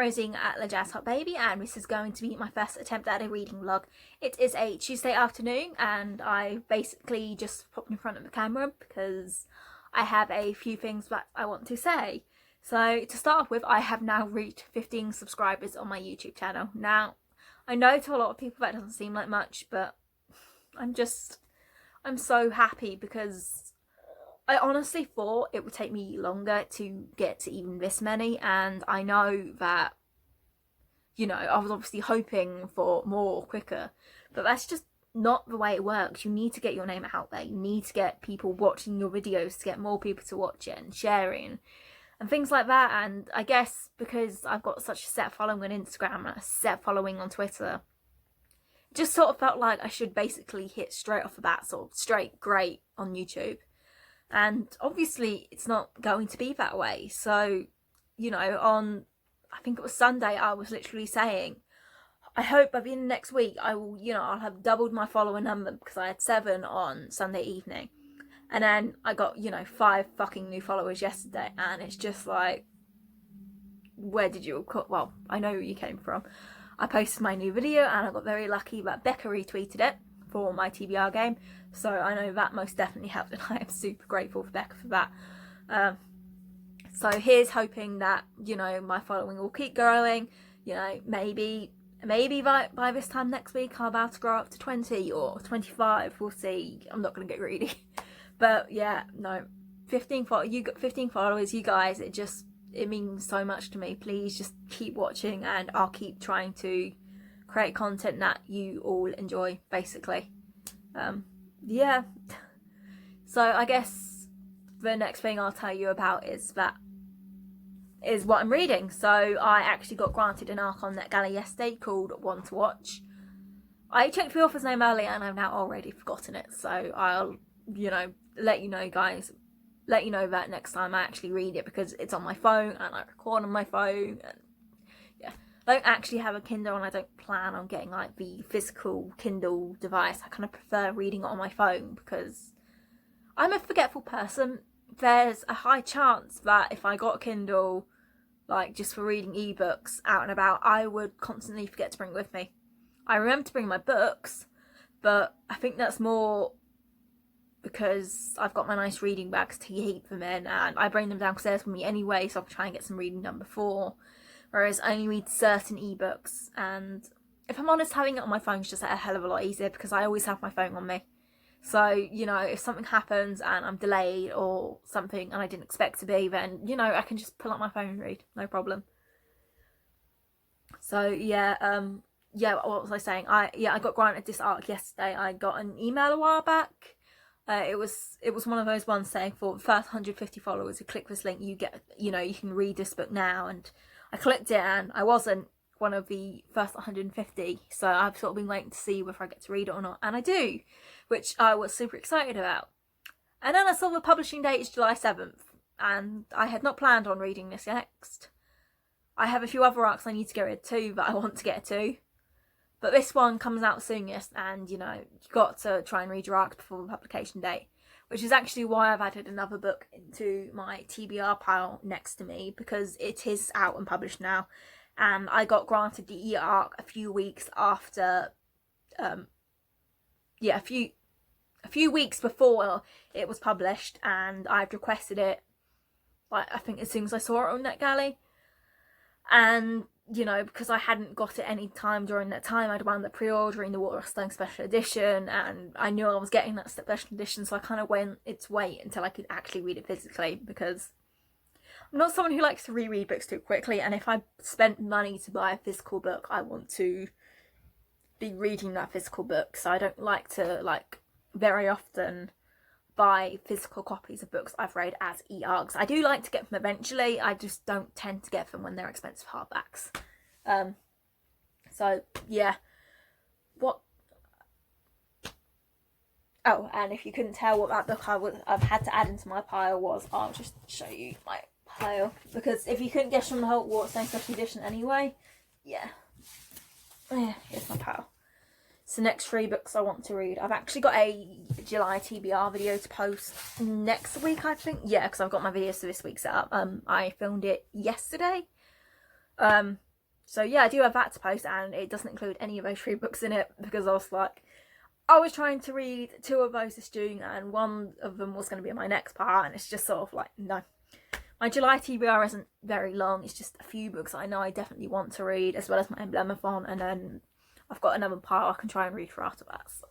Rosie at La Jazz Hot Baby, and this is going to be my first attempt at a reading vlog. It is a Tuesday afternoon, and I basically just popped in front of the camera because I have a few things that I want to say. So to start off with, I have now reached 15 subscribers on my YouTube channel. Now, I know to a lot of people that doesn't seem like much, but I'm so happy because I honestly thought it would take me longer to get to even this many, and I know that, you know, I was obviously hoping for more quicker, but that's just not the way it works. You need to get your name out there. You need to get people watching your videos to get more people to watch it and sharing and things like that. And I guess because I've got such a set following on Instagram and a set following on Twitter, it just sort of felt like I should basically hit straight off the bat, sort of straight great on YouTube. And obviously it's not going to be that way. So, you know, on, I think it was Sunday, I was literally saying, I hope by the end of next week I will, you know, I'll have doubled my follower number, because I had 7 on Sunday evening. And then I got, you know, 5 fucking new followers yesterday. And it's just like, where did you all well, I know where you came from. I posted my new video and I got very lucky that Becca retweeted it for my TBR game, so I know that most definitely helped, and I am super grateful for Becca for that. So here's hoping that, you know, my following will keep growing. You know, maybe by this time next week I'm about to grow up to 20 or 25, we'll see. I'm not gonna get greedy. But yeah, no, 15 followers, you guys, it means so much to me. Please just keep watching and I'll keep trying to create content that you all enjoy, basically. Yeah, so I guess the next thing I'll tell you about is what I'm reading. So I actually got granted an arc on NetGalley yesterday called One to Watch. I checked the author's name earlier and I've now already forgotten it, so I'll, you know, let you know that next time I actually read it, because it's on my phone and I record on my phone. And yeah, I don't actually have a Kindle and I don't plan on getting like the physical Kindle device. I kind of prefer reading it on my phone because I'm a forgetful person. There's a high chance that if I got a Kindle, like just for reading ebooks out and about, I would constantly forget to bring it with me. I remember to bring my books, but I think that's more because I've got my nice reading bags to keep them in, and I bring them downstairs with me anyway, so I'll try and get some reading done before. Whereas I only read certain ebooks, and if I'm honest, having it on my phone is just a hell of a lot easier because I always have my phone on me. So, you know, if something happens and I'm delayed or something and I didn't expect to be, then, you know, I can just pull up my phone and read, no problem. So yeah, what was I saying? I got granted this arc yesterday. I got an email a while back. It was one of those ones saying, for the first 150 followers who click this link, you get, you know, you can read this book now. And I clicked it and I wasn't one of the first 150, so I've sort of been waiting to see whether I get to read it or not, and I do, which I was super excited about. And then I saw the publishing date is July 7th, and I had not planned on reading this next. I have a few other arcs I need to get rid to that I want to get to, but this one comes out soonest, and you know, you got to try and read your arcs before the publication date, which is actually why I've added another book into my TBR pile next to me, because it is out and published now, and I got granted the e-arc a few weeks after, a few weeks before it was published, and I've requested it, like, I think as soon as I saw it on NetGalley. And, you know, because I hadn't got it any time during that time, I'd wound up pre-ordering the Waterstone Special Edition, and I knew I was getting that Special Edition, so I kind of went its wait until I could actually read it physically, because I'm not someone who likes to reread books too quickly, and if I spent money to buy a physical book, I want to be reading that physical book. So I don't like to, like, very often buy physical copies of books I've read as e-arcs. I do like to get them eventually, I just don't tend to get them when they're expensive hardbacks. So yeah, oh, and if you couldn't tell what that book I've had to add into my pile was, I'll just show you my pile, because if you couldn't guess from the whole Waterstone Special Edition anyway, yeah, here's my pile. So next 3 books I want to read. I've actually got a July TBR video to post next week, I think. Yeah, because I've got my videos for this week set up. I filmed it yesterday. So yeah, I do have that to post, and it doesn't include any of those 3 books in it, because I was trying to read 2 of those this June, and one of them was going to be my next part, and it's just sort of like, no. My July TBR isn't very long, it's just a few books I know I definitely want to read, as well as my Emblemathon, and then I've got another part I can try and read for after that, so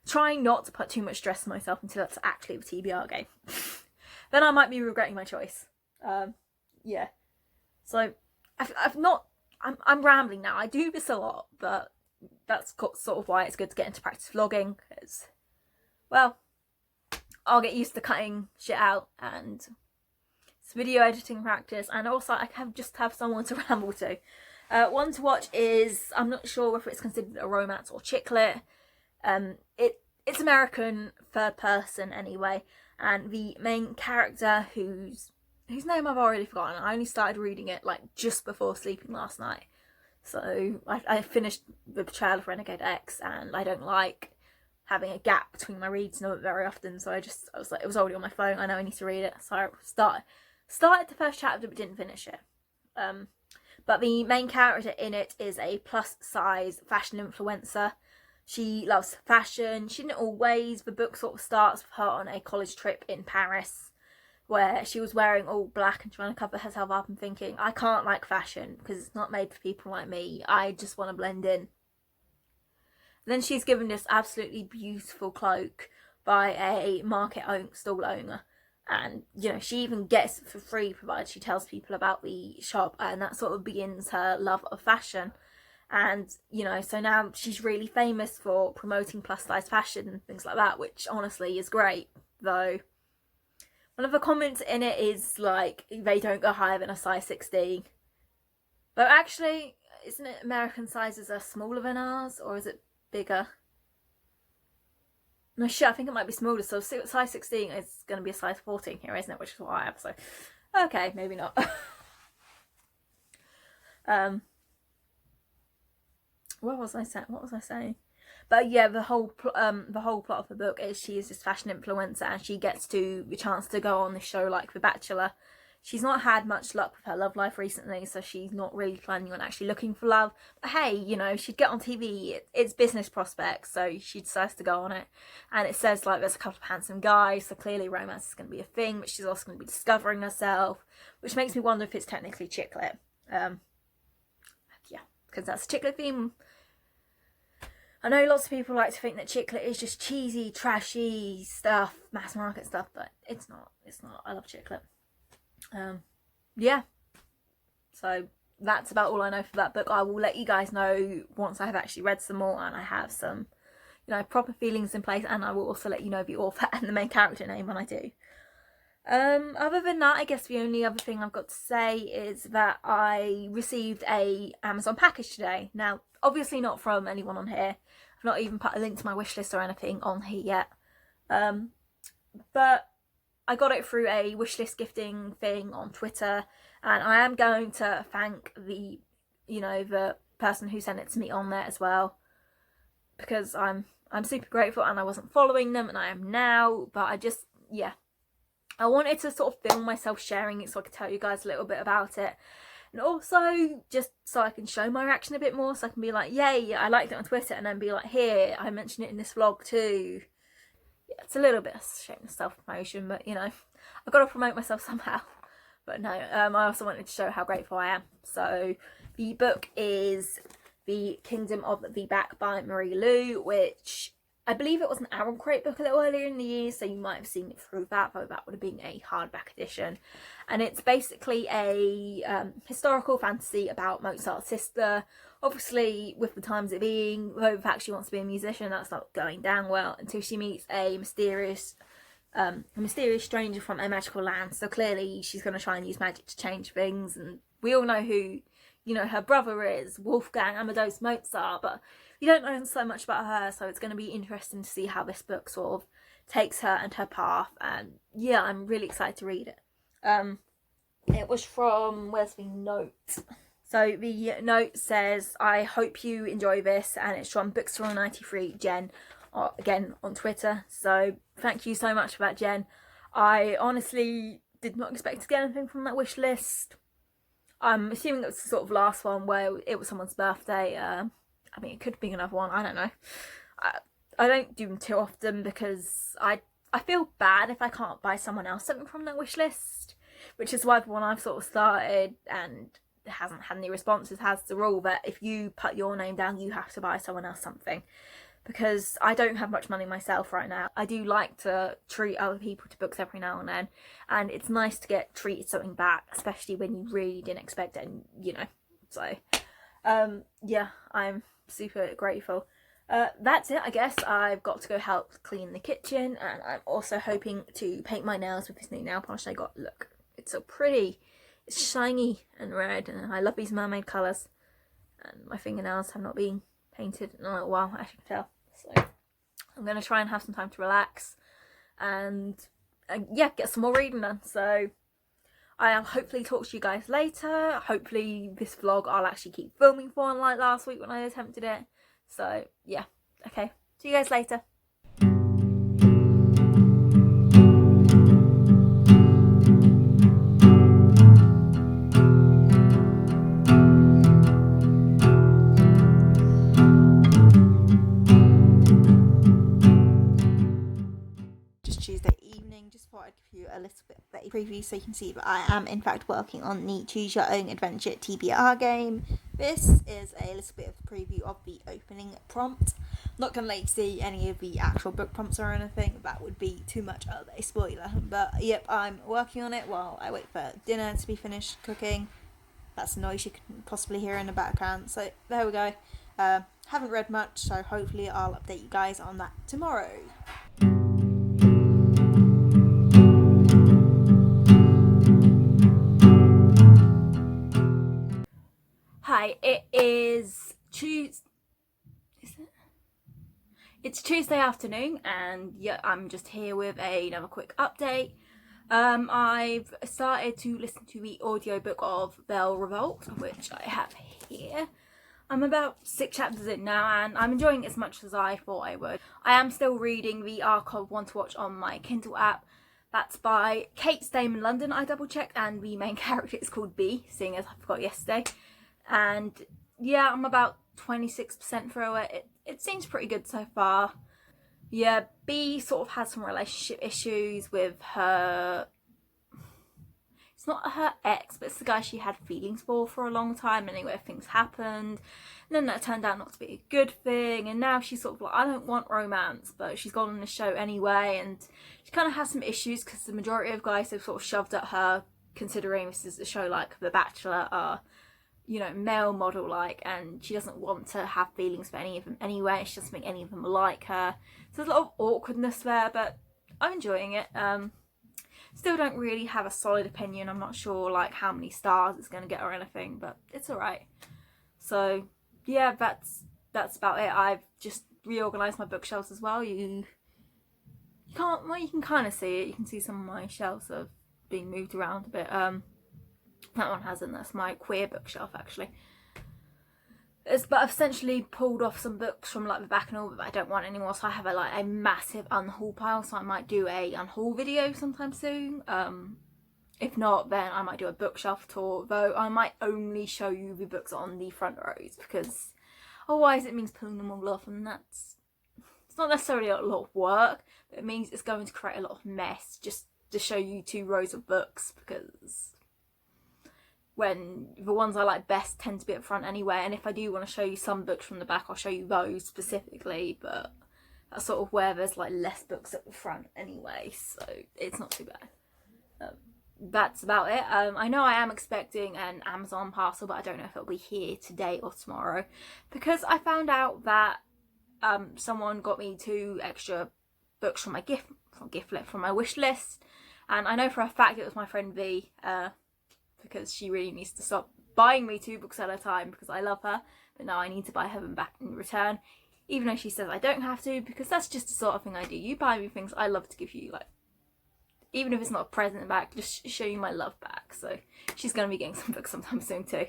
trying not to put too much stress on myself until it's actually a TBR game. Then I might be regretting my choice. Yeah. So, I'm rambling now. I do this a lot, but that's sort of why it's good to get into practice vlogging, because, well, I'll get used to cutting shit out, and it's video editing practice, and also I can just have someone to ramble to. One to watch is, I'm not sure whether it's considered a romance or chick lit. It's American, third person anyway, and the main character, whose name I've already forgotten. I only started reading it like just before sleeping last night, so I finished The Betrayal of Renegade X, and I don't like having a gap between my reads very often, so I was like, it was already on my phone, I know I need to read it, so I started the first chapter but didn't finish it. But the main character in it is a plus size fashion influencer. She loves fashion. She didn't always. The book sort of starts with her on a college trip in Paris, where she was wearing all black and trying to cover herself up and thinking, I can't like fashion because it's not made for people like me. I just want to blend in. And then she's given this absolutely beautiful cloak by a market stall owner. And, you know, she even gets it for free provided she tells people about the shop, and that sort of begins her love of fashion. And, you know, so now she's really famous for promoting plus size fashion and things like that, which honestly is great. Though one of the comments in it is like, they don't go higher than a size 16. But actually, isn't it American sizes are smaller than ours, or is it bigger? No shit, I think it might be smaller, so size 16 is going to be a size 14 here, isn't it? Which is what I have, so okay, maybe not. What was I saying? But yeah, the whole plot of the book is she is this fashion influencer, and she gets the chance to go on this show like The Bachelor. She's not had much luck with her love life recently, so she's not really planning on actually looking for love. But hey, you know, she'd get on TV. It's business prospects, so she decides to go on it. And it says like there's a couple of handsome guys, so clearly romance is going to be a thing, but she's also going to be discovering herself, which makes me wonder if it's technically chick lit. Yeah, because that's a chick lit theme. I know lots of people like to think that chick lit is just cheesy, trashy stuff, mass market stuff, but it's not. It's not. I love chick lit. Yeah. So that's about all I know for that book. I will let you guys know once I have actually read some more and I have some, you know, proper feelings in place, and I will also let you know the author and the main character name when I do. Other than that, I guess the only other thing I've got to say is that I received a Amazon package today. Now, obviously not from anyone on here. I've not even put a link to my wish list or anything on here yet. But I got it through a wishlist gifting thing on Twitter, and I am going to thank the person who sent it to me on there as well, because I'm super grateful, and I wasn't following them and I am now, but I wanted to sort of film myself sharing it so I could tell you guys a little bit about it, and also just so I can show my reaction a bit more, so I can be like, yay, I liked it on Twitter, and then be like, here, I mentioned it in this vlog too. Yeah, it's a little bit of shameless self-promotion, but you know, I've got to promote myself somehow. But no, I also wanted to show how grateful I am. So the book is The Kingdom of the Back by Marie Lu, which I believe it was an Aaron Crate book a little earlier in the year, so you might have seen it through that, though that would have been a hardback edition. And it's basically a historical fantasy about Mozart's sister. Obviously, with the times it being, though the fact she wants to be a musician, that's not going down well until she meets a mysterious stranger from a magical land. So clearly she's going to try and use magic to change things, and we all know who, you know, her brother is, Wolfgang Amadeus Mozart, but you don't know so much about her, so it's going to be interesting to see how this book sort of takes her and her path, and yeah, I'm really excited to read it. It was from, where's the note? So the note says, I hope you enjoy this, and it's from bookstagram93 Jen, again on Twitter, so thank you so much for that, Jen. I honestly did not expect to get anything from that wish list. I'm assuming it was the sort of last one where it was someone's birthday. I mean, it could be another one, I don't know. I don't do them too often because I feel bad if I can't buy someone else something from their wish list, which is why the one I've sort of started and hasn't had any responses has the rule that if you put your name down, you have to buy someone else something. Because I don't have much money myself right now. I do like to treat other people to books every now and then, and it's nice to get treated something back, especially when you really didn't expect it, and you know. So yeah, I'm super grateful. That's it, I guess. I've got to go help clean the kitchen, and I'm also hoping to paint my nails with this new nail polish I got. Look, it's so pretty. It's shiny and red, and I love these mermaid colours. And my fingernails have not been painted in a little while, as you can tell. So I'm going to try and have some time to relax and yeah, get some more reading done. So I'll hopefully talk to you guys later. Hopefully this vlog I'll actually keep filming for, unlike last week when I attempted it. So yeah, okay, see you guys later. Tuesday evening, just thought I'd give you a little bit of a preview so you can see that I am in fact working on the Choose Your Own Adventure TBR game. This is a little bit of a preview of the opening prompt. I'm not going to let you see any of the actual book prompts or anything, that would be too much of a spoiler, but yep, I'm working on it while I wait for dinner to be finished cooking. That's a noise you can possibly hear in the background, so there we go. Haven't read much, so hopefully I'll update you guys on that tomorrow. Hi, it is Tuesday. Is it? It's Tuesday afternoon, and yeah, I'm just here with another quick update. I've started to listen to the audiobook of Belle Revolt, which I have here. I'm about 6 chapters in now, and I'm enjoying it as much as I thought I would. I am still reading the arc of One to Watch on my Kindle app. That's by Kate Stayman London, I double checked, and the main character is called B, seeing as I forgot yesterday. And yeah, I'm about 26% through it. It seems pretty good so far. Yeah, B sort of has some relationship issues with her. It's not her ex, but it's the guy she had feelings for a long time. Anyway, things happened, and then that turned out not to be a good thing. And now she's sort of like, I don't want romance, but she's gone on the show anyway. And she kind of has some issues because the majority of guys have sort of shoved at her, considering this is a show like The Bachelor, are, you know, male model like, and she doesn't want to have feelings for any of them anyway. She doesn't think any of them are like her. So there's a lot of awkwardness there, but I'm enjoying it. Still don't really have a solid opinion. I'm not sure like how many stars it's going to get or anything, but it's alright. So yeah, that's about it. I've just reorganised my bookshelves as well. You can kind of see it. You can see some of my shelves have been moved around a bit. That one hasn't. That's my queer bookshelf actually. But I've essentially pulled off some books from like the back and all that I don't want anymore. So I have a massive unhaul pile. So I might do a unhaul video sometime soon. If not, then I might do a bookshelf tour. Though I might only show you the books on the front rows because otherwise it means pulling them all off, and it's not necessarily a lot of work. But it means it's going to create a lot of mess just to show you 2 rows of books, because when the ones I like best tend to be at the front anyway, and if I do want to show you some books from the back, I'll show you those specifically, but that's sort of where there's like less books at the front anyway, so it's not too bad. That's about it. I know I am expecting an Amazon parcel, but I don't know if it'll be here today or tomorrow, because I found out that someone got me 2 extra books from my from my wish list, and I know for a fact it was my friend V, because she really needs to stop buying me 2 books at a time because I love her, but now I need to buy her them back in return, even though she says I don't have to, because that's just the sort of thing I do. You buy me things, I love to give you, like, even if it's not a present back, just show you my love back. So she's going to be getting some books sometime soon too.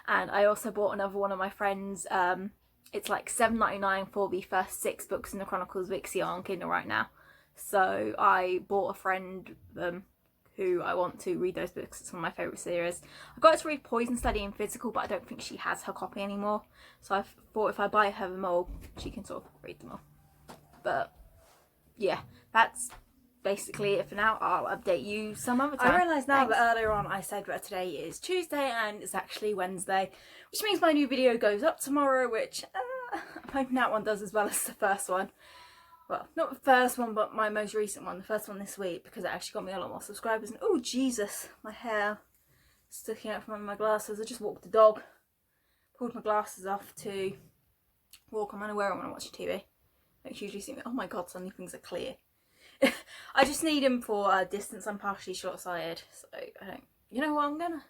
And I also bought another one of my friends. It's like $7.99 for the first 6 books in the Chronicles of Ixia on Kindle right now. So I bought a friend who I want to read those books. It's one of my favourite series. I got to read Poison Study in physical, but I don't think she has her copy anymore. So I thought if I buy her them all, she can sort of read them all. But yeah, that's basically it for now. I'll update you some other time. I realise now that earlier on I said that today is Tuesday and it's actually Wednesday, which means my new video goes up tomorrow, which I'm hoping that one does as well as the first one. Well, not the first one, but my most recent one, the first one this week, because it actually got me a lot more subscribers. And oh Jesus, my hair sticking out from under my glasses. I just walked the dog, pulled my glasses off to walk. I'm unaware when I watch TV. Don't usually see me. Oh my God, suddenly things are clear. I just need him for distance. I'm partially short-sighted, so I don't. You know what? I'm gonna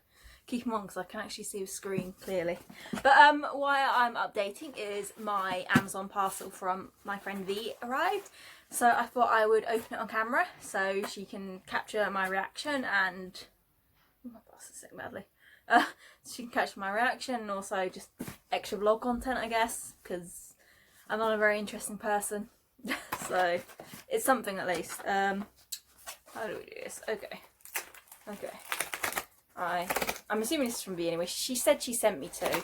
keep him on because I can actually see the screen clearly. But why I'm updating is my Amazon parcel from my friend V arrived. So I thought I would open it on camera so she can capture my reaction and oh, my glasses sitting badly. She can catch my reaction and also just extra vlog content, I guess, because I'm not a very interesting person. So it's something at least. How do we do this? Okay. I'm assuming this is from V anyway. She said she sent me to,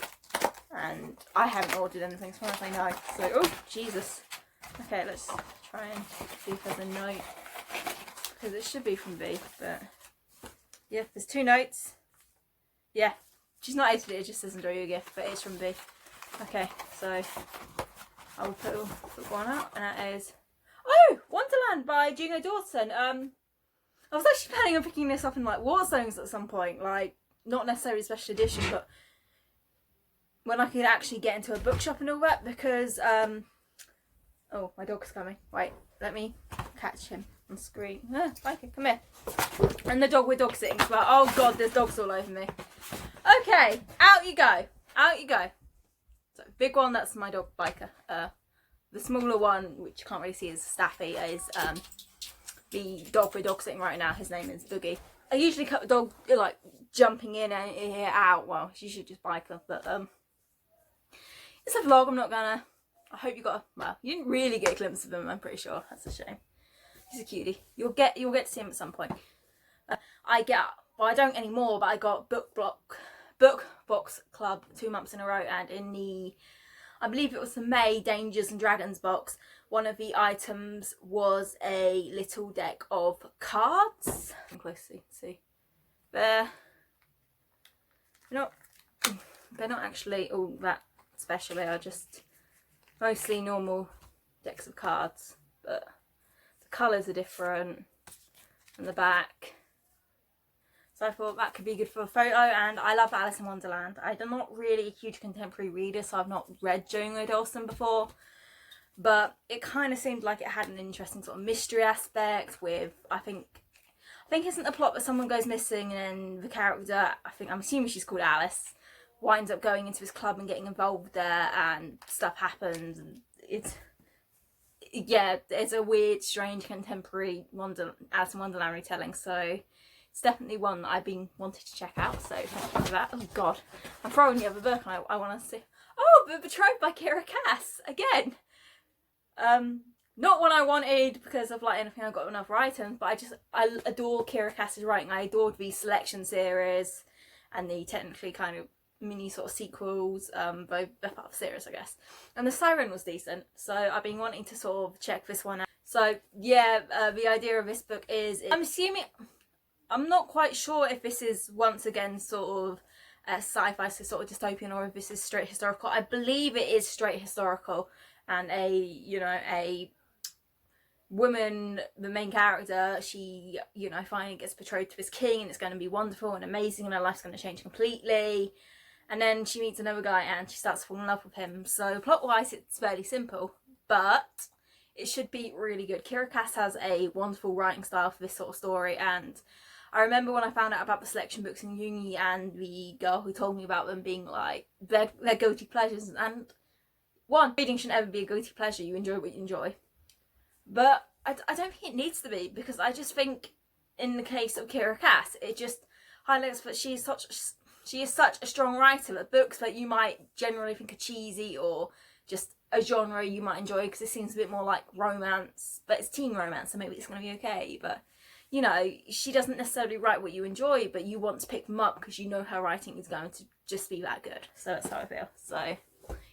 and I haven't ordered anything as far as I know. So oh Jesus. Okay, let's try and see if there's a note, because it should be from V. But yeah, there's 2 notes. Yeah, she's not edited it. It just says enjoy your gift, but it's from V. Okay, so I will put one out, and that is Wonderland by Juno Dawson. I was actually planning on picking this up in like Waterstones at some point, like not necessarily a special edition, but when I could actually get into a bookshop and all that, because oh, my dog's coming. Wait, let me catch him on screen. Okay, come here. And the dog, we're dog sitting as well. Oh God, there's dogs all over me. Okay, out you go. Out you go. So big one, that's my dog Biker. The smaller one, which you can't really see, is Staffy, is the dog we're dog sitting right now. His name is Boogie. I usually cut the dog like jumping in and out. Well, she should just Biker, but it's a vlog. I'm not gonna. I hope you got. Well, you didn't really get a glimpse of him. I'm pretty sure. That's a shame. He's a cutie. You'll get to see him at some point. Well, I don't anymore, but I got Book Box Club 2 months in a row, and in the, I believe it was the May Dangers and Dragons box, one of the items was a little deck of cards. Come closely, see. They're not actually all that special. They are just mostly normal decks of cards, but the colours are different and the back. So I thought that could be good for a photo, and I love Alice in Wonderland. I'm not really a huge contemporary reader, so I've not read Juno Dawson before. But it kind of seemed like it had an interesting sort of mystery aspect with, I think isn't the plot that someone goes missing and then the character, I'm assuming she's called Alice, winds up going into his club and getting involved there and stuff happens. And it's a weird, strange contemporary Alice in Wonderland retelling, so it's definitely one that I've been wanting to check out, so thank you for that. Oh God, I'm throwing the other book and I want to see. Oh, but Betrothed by Kira Cass, again. Not one I wanted because of like anything I've got enough items, but I adore Kira Cass's writing. I adored the Selection series and the technically kind of mini sort of sequels, both part of the series, I guess. And the Siren was decent, so I've been wanting to sort of check this one out. So yeah, the idea of this book is, I'm not quite sure if this is once again sort of sci-fi, so sort of dystopian, or if this is straight historical. I believe it is straight historical, and a woman, the main character, she, finally gets betrothed to this king, and it's going to be wonderful and amazing, and her life's going to change completely. And then she meets another guy and she starts to fall in love with him. So plot-wise, it's fairly simple, but it should be really good. Kira Cass has a wonderful writing style for this sort of story, and I remember when I found out about the Selection books in uni and the girl who told me about them being like their guilty pleasures, and one, reading shouldn't ever be a guilty pleasure. You enjoy what you enjoy. But I don't think it needs to be, because I just think in the case of Kira Cass, it just highlights that she is such a strong writer, that books that you might generally think are cheesy or just a genre you might enjoy because it seems a bit more like romance, but it's teen romance, so maybe it's going to be okay. But you know, she doesn't necessarily write what you enjoy, but you want to pick them up because you know her writing is going to just be that good. So that's how I feel. So,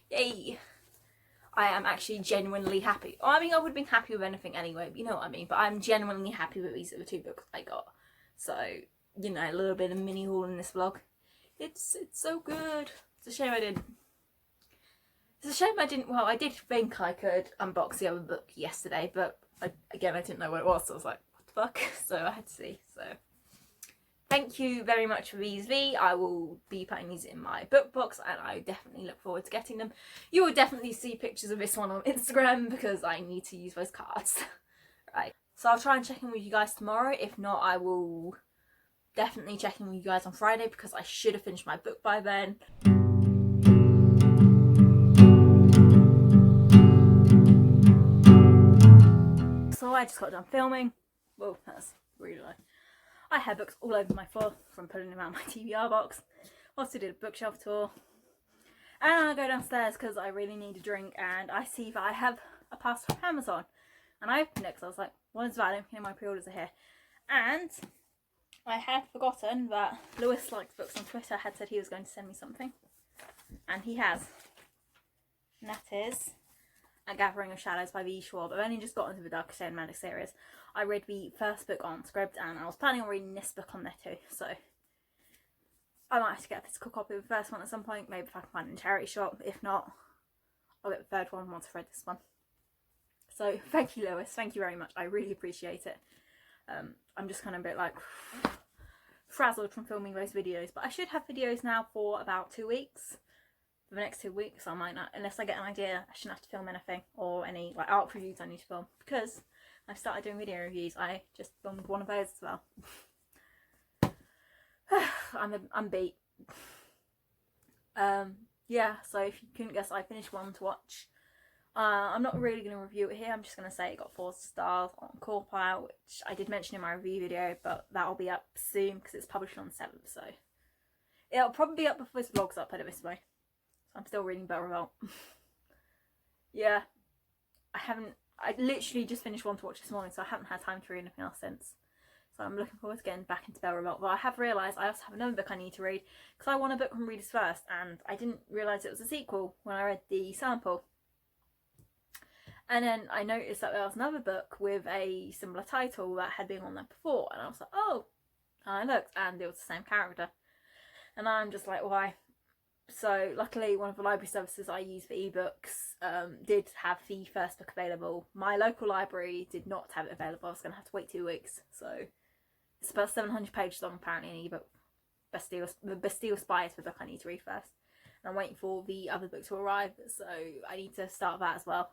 yay. I am actually genuinely happy. I mean, I would have been happy with anything anyway, but you know what I mean. But I'm genuinely happy with these are the 2 books I got. So, you know, a little bit of mini haul in this vlog. It's so good. It's a shame I didn't. Well, I did think I could unbox the other book yesterday, but again, I didn't know what it was, so I was like, what the fuck? So I had to see. So thank you very much for these, V. I will be putting these in my book box, and I definitely look forward to getting them. You will definitely see pictures of this one on Instagram because I need to use those cards. Right. So I'll try and check in with you guys tomorrow. If not, I will definitely check in with you guys on Friday because I should have finished my book by then. So I just got done filming. Whoa, that's really low. I had books all over my floor from putting them out of my TBR box. Also did a bookshelf tour. And I go downstairs because I really need a drink, and I see that I have a parcel from Amazon. And I opened it because I was like, what is that? I don't think my pre-orders are here. And I had forgotten that Lewis Likes Books on Twitter had said he was going to send me something. And he has. And that is A Gathering of Shadows by V. Schwab. I've only just got into the Dark Shade Magic series. I read the first book on Scribd, and I was planning on reading this book on there too. So I might have to get a physical copy of the first one at some point. Maybe if I can find it in a charity shop. If not, I'll get the 3rd one once I've read this one. So thank you, Lewis. Thank you very much. I really appreciate it. I'm just kind of a bit like frazzled from filming those videos, but I should have videos now for about 2 weeks. For the next 2 weeks, I might not, unless I get an idea. I shouldn't have to film anything or any like art reviews I need to film because I've started doing video reviews. I just filmed one of those as well. I'm beat. Yeah, so if you couldn't guess, I finished One to Watch. I'm not really going to review it here. I'm just going to say it got 4 stars on Corpile, which I did mention in my review video, but that'll be up soon because it's published on the 7th, so it'll probably be up before this vlog's up, put it this way. So I'm still reading Bell Revolt. Yeah, I literally just finished One to Watch this morning, so I haven't had time to read anything else since. So I'm looking forward to getting back into Bell Revolt. But I have realised I also have another book I need to read because I want a book from Readers First, and I didn't realise it was a sequel when I read the sample. And then I noticed that there was another book with a similar title that had been on there before, and I was like, oh, and I looked, and it was the same character. And I'm just like, why? So luckily one of the library services I use for ebooks did have the first book available. My local library did not have it available. I was going to have to wait 2 weeks. So it's about 700 pages long apparently in ebook. The Bastille Spy is the book I need to read first. And I'm waiting for the other book to arrive, so I need to start that as well.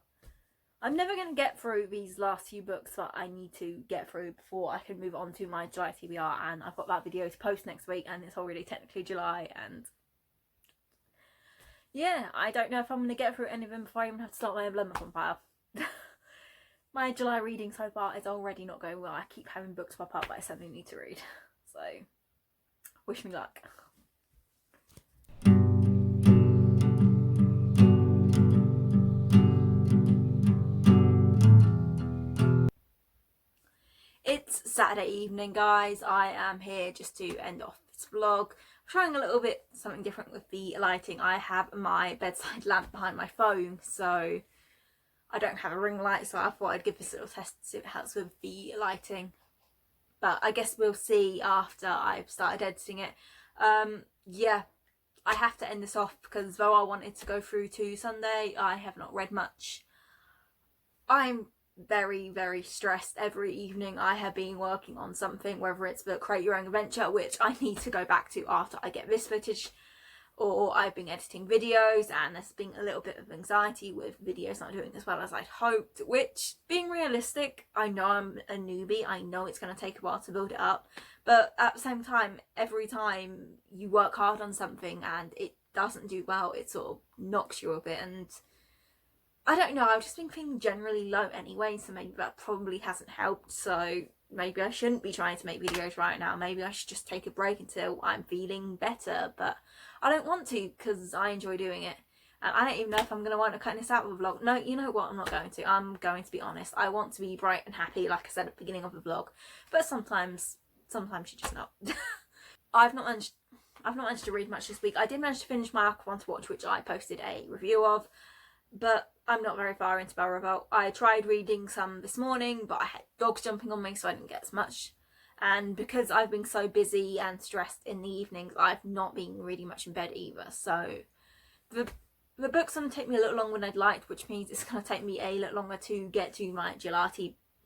I'm never going to get through these last few books that I need to get through before I can move on to my July TBR, and I've got that video to post next week, and it's already technically July, and yeah, I don't know if I'm going to get through any of them before I even have to start my Blumhoff pile. My July reading so far is already not going well. I keep having books pop up that I suddenly need to read, so wish me luck. It's Saturday evening, guys. I am here just to end off this vlog. I'm trying a little bit something different with the lighting. I have my bedside lamp behind my phone, so I don't have a ring light, so I thought I'd give this a little test to see if it helps with the lighting. But I guess we'll see after I've started editing it. Yeah, I have to end this off because though I wanted to go through to Sunday, I have not read much. I'm very stressed. Every evening I have been working on something, whether it's the Create Your Own Adventure, which I need to go back to after I get this footage, or I've been editing videos, and there's been a little bit of anxiety with videos not doing as well as I'd hoped, which, being realistic, I know I'm a newbie, I know it's going to take a while to build it up, but at the same time, every time you work hard on something and it doesn't do well, it sort of knocks you a bit, and I don't know, I've just been feeling generally low anyway, so maybe that probably hasn't helped. So maybe I shouldn't be trying to make videos right now. Maybe I should just take a break until I'm feeling better, but I don't want to because I enjoy doing it. And I don't even know if I'm going to want to cut this out of a vlog. No, you know what? I'm not going to. I'm going to be honest. I want to be bright and happy, like I said at the beginning of the vlog. But sometimes you're just not. I've not managed to read much this week. I did manage to finish my Aqua to Watch, which I posted a review of. But I'm not very far into Bell Revolt. I tried reading some this morning, but I had dogs jumping on me, so I didn't get as much. And because I've been so busy and stressed in the evenings, I've not been reading much in bed either. So the book's going to take me a little longer than I'd like, which means it's going to take me a little longer to get to my July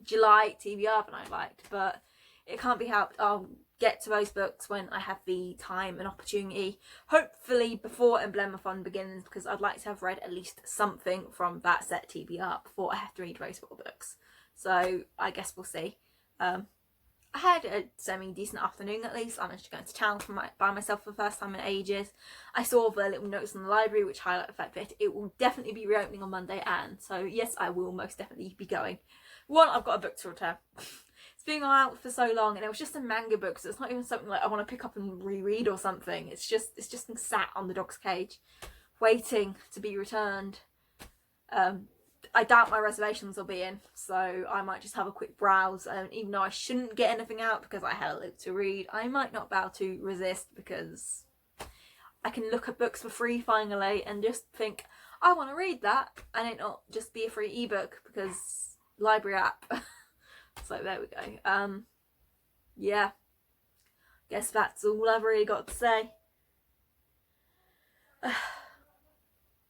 TBR than I'd liked. But it can't be helped. I'll get to those books when I have the time and opportunity, hopefully before Emblemathon begins, because I'd like to have read at least something from that set TBR before I have to read those 4 books. So I guess we'll see. I had a semi-decent afternoon at least. I managed to go into town by myself for the first time in ages. I saw the little notes in the library which highlight the fact that it will definitely be reopening on Monday, and so yes, I will most definitely be going. One, I've got a book to return. It's been out for so long, and it was just a manga book, so it's not even something like I want to pick up and reread or something. It's just been sat on the dog's cage, waiting to be returned. I doubt my reservations will be in, so I might just have a quick browse, and even though I shouldn't get anything out because I had a lot to read, I might not be able to resist, because I can look at books for free finally and just think, I want to read that, and it not just be a free ebook because library app. So there we go. Yeah, guess that's all I've really got to say.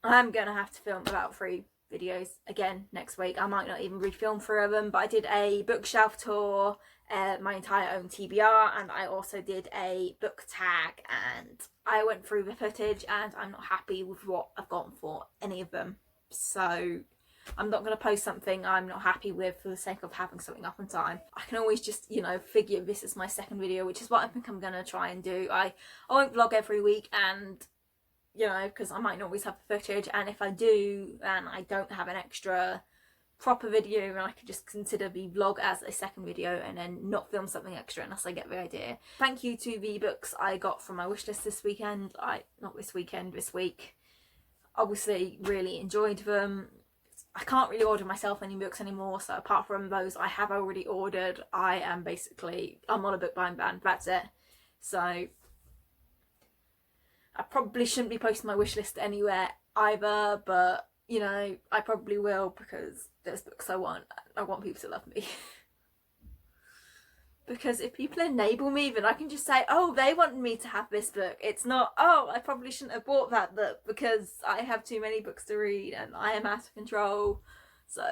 I'm gonna have to film about 3 videos again next week. I might not even refilm 3 of them, but I did a bookshelf tour, my entire own TBR, and I also did a book tag, and I went through the footage and I'm not happy with what I've gotten for any of them. So I'm not going to post something I'm not happy with for the sake of having something up on time. I can always just, you know, figure this is my second video, which is what I think I'm going to try and do. I won't vlog every week, and you know, because I might not always have the footage, and if I do and I don't have an extra proper video, and I could just consider the vlog as a second video and then not film something extra unless I get the idea. Thank you to the books I got from my wishlist this weekend. This week. Obviously really enjoyed them. I can't really order myself any books anymore, so apart from those I have already ordered, I'm on a book buying ban, that's it. So I probably shouldn't be posting my wish list anywhere either, but you know, I probably will, because there's books I want people to love me. Because if people enable me, then I can just say, oh, they want me to have this book. It's not, oh, I probably shouldn't have bought that book because I have too many books to read and I am out of control. So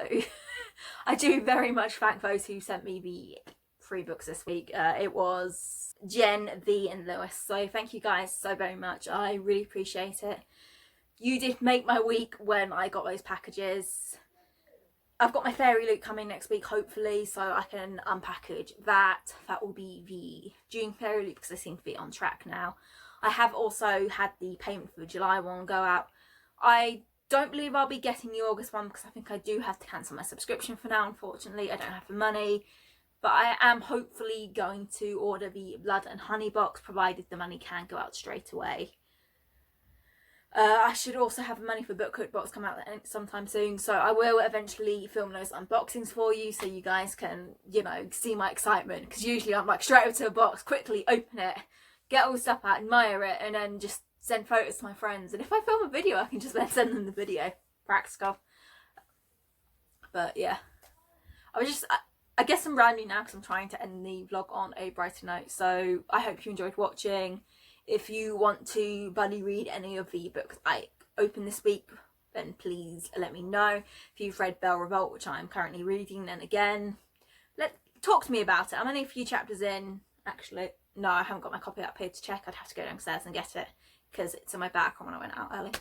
I do very much thank those who sent me the 3 books this week. It was Jen, V and Lewis. So thank you guys so very much. I really appreciate it. You did make my week when I got those packages. I've got my fairy loot coming next week, hopefully, so I can unpackage that. That will be the June fairy loot, because I seem to be on track now. I have also had the payment for the July one go out. I don't believe I'll be getting the August one, because I think I do have to cancel my subscription for now, unfortunately. I don't have the money. But I am hopefully going to order the Blood and Honey box, provided the money can go out straight away. I should also have the money for Book Cook box come out sometime soon, so I will eventually film those unboxings for you, so you guys can, you know, see my excitement. Because usually I'm like straight over to a box, quickly open it, get all the stuff out, admire it, and then just send photos to my friends. And if I film a video, I can just then send them the video. Practical. But yeah, I guess I'm rambling now because I'm trying to end the vlog on a brighter note. So I hope you enjoyed watching. If you want to buddy read any of the books I opened this week, then please let me know. If you've read Bell Revolt, which I'm currently reading, then again, talk to me about it. I'm only a few chapters in. Actually, no, I haven't got my copy up here to check. I'd have to go downstairs and get it because it's in my bag from when I went out early.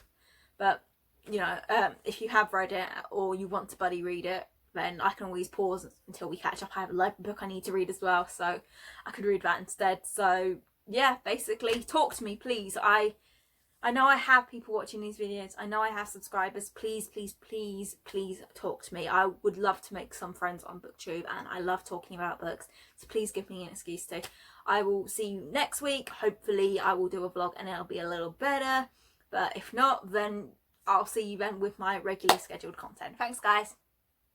But, you know, if you have read it or you want to buddy read it, then I can always pause until we catch up. I have a library book I need to read as well, so I could read that instead. So yeah, basically talk to me, please. I know I have people watching these videos. I know I have subscribers. Please, please, please, please talk to me. I would love to make some friends on BookTube, and I love talking about books. So please give me an excuse to. I will see you next week. Hopefully I will do a vlog and it'll be a little better. But if not, then I'll see you then with my regularly scheduled content. Thanks guys.